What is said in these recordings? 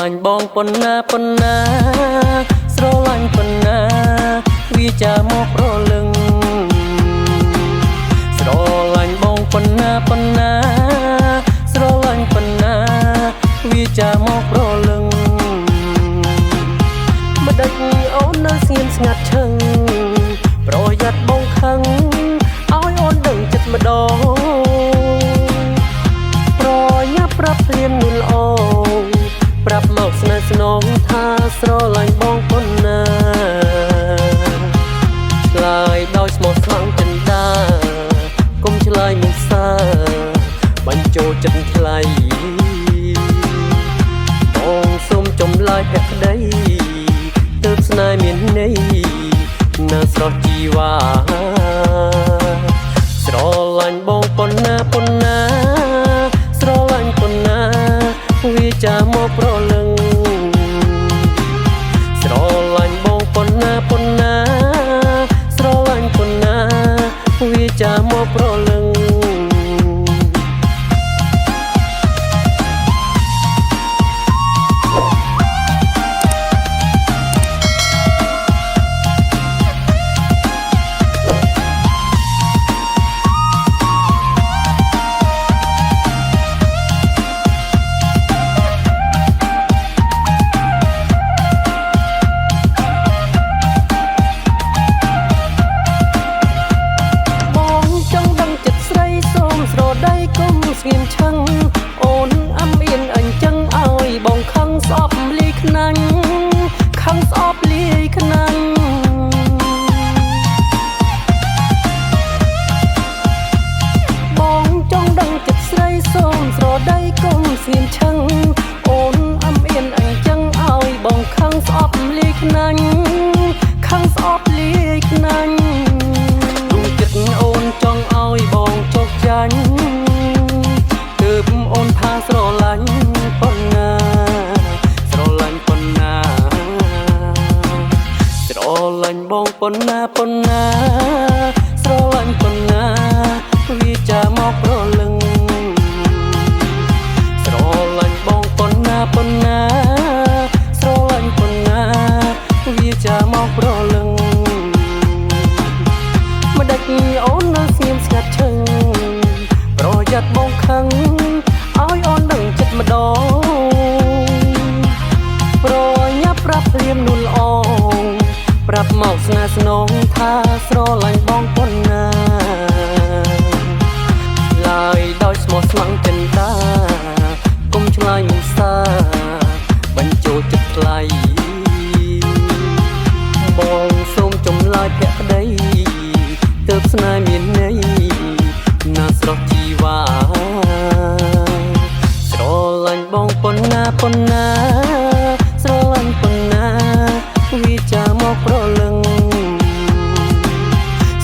លាញ់បងប៉ុណ្ណាប៉ុណ្ណាស្រឡាញ់ប៉ុណ្ណាវាចាមកប្រលឹងស្រឡាញ់បងប៉ុណ្ណាប៉ុណ្ណាស្រឡាញ់ប៉ុណ្ណាវាចាមកប្រលឹងមិនដេចអូននៅស្ងៀមស្ងាត់ឈឹងប្រយ័ត្នបងខឹងឲ្យអូនដឹងចិត្តម្ដងប្រញាប់ប្រាប់ព្រាននួនល្អប្រាប់មកស្នេហ៍ស្នងថាស្រឡាញ់បងប៉ុណ្ណាឆ្លើយដោយស្មោះស្ម័គ្រចិន្តាកុំឆ្លើយមិនសាបញ្ចូលចិត្តថ្លៃបងសូមចំឡាយភក្តីទើបស្នេហ៍មានន័យណាស្រស់ជីវ៉ាស្រឡាញ់បងប៉ុណ្ណាប៉ុណ្ណាស្រឡាញ់ប៉ុណ្ណាវាចាមកប្រលឹងស្រឡាញ់បងប៉ុណ្ណាប៉ុណ្ណាស្រឡាញ់ប៉ុណ្ណាវាចាមកប្រលឹងស្ងៀមឈឹងអូនអំអៀនអញ្ចឹងឲ្យបងខឹងស្អប់លាយខ្នាញ់ខឹងស្អប់លាយខ្នាញ់បងចង់ដឹងចិត្តស្រីសូមស្រដីកុំស្ងៀមឈឹងអូនអំអៀនអញ្ចឹងឲ្យបងខឹងស្អប់លាយខ្នាញ់ខឹងស្អប់លាយខ្នាញ់ដួងចិត្តអូនចង់ឲ្យបងជោគចាញ់អូនថាស្រឡាញ់ប៉ុណ្ណាស្រឡាញ់ប៉ុណ្ណាស្រឡាញ់បងប៉ុណ្ណាប៉ុណ្ណាស្រឡាញ់ប៉ុណ្ណាវាចាមកប្រលឹងស្រឡាញ់បងប៉ុណ្ណាប៉ុណ្ណាស្រឡាញ់ប៉ុណ្ណាវាចាមកប្រលឹងមិនដេចអូននៅស្ងៀមស្ងាត់ឈឹងប្រយ័ត្នបងខឹងឲ្យអូនដឹងចិត្តម្ដងប្រញាប់ប្រាប់ព្រាមនួនល្អប្រាប់មកស្នេហ៍ស្នងថាស្រឡាញ់បងប៉ុណ្ណាឡើយដោយស្មោះស្ម័គ្រចិន្តាកុំឆ្លើយមិនសាបញ្ចូលចិត្តថ្លៃបងសូមចំឡាយភក្តីទើបស្នេហ៍មានន័យណាស្រស់ជីវ៉ាស្រឡាញ់បងប៉ុណ្ណាប៉ុណ្ណាស្រឡាញ់ប៉ុណ្ណាវាចាមកប្រលឹង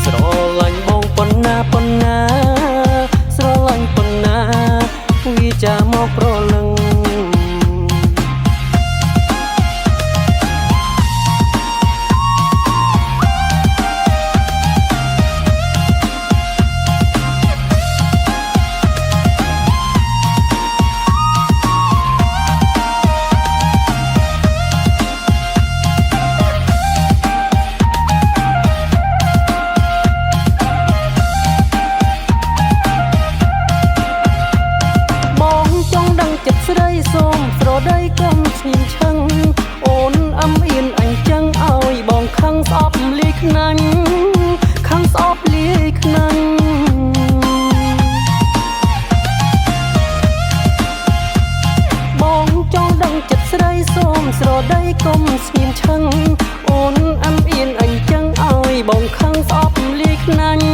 ស្រឡាញ់បងប៉ុណ្ណាប៉ុណ្ណាស្រឡាញ់ប៉ុណ្ណាវាចាមកប្រលឹងចិត្តស្រីសូមស្រដីកុំស្ងៀមឈឹងអូនអំអៀនអញ្ចឹងឲ្យបងខឹងស្អប់លាយខ្នាញ់ខឹងស្អប់លាយខ្នាញ់បងចង់ដឹងចិត្តស្រីសូមស្រដីកុំស្ងៀមឈឹងអូនអំអៀនអញ្ចឹងឲ្យបងខឹងស្អប់លាយខ្នាញ់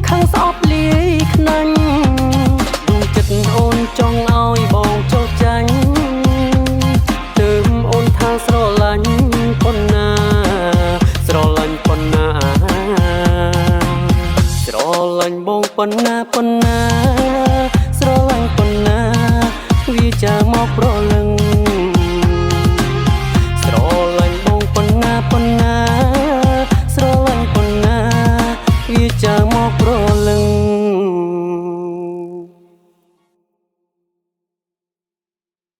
ខឹងស្អប់លាយខ្នាញ់ដួងចិត្តអូនចង់ឲ្យបងចោលចាញ់ទើបអូនថាស្រឡាញ់ប៉ុណ្ណាស្រឡាញ់ប៉ុណ្ណាស្រឡាញ់បងប៉ុណ្ណាប៉ុណ្ណាស្រឡាញ់ប៉ុណ្ណាវាចាមកប្រលឹងស្រឡាញ់បងប៉ុណ្ណាប៉ុណ្ណាស្រឡាញ់ប៉ុណ្ណាវាចាមកប្រលឹង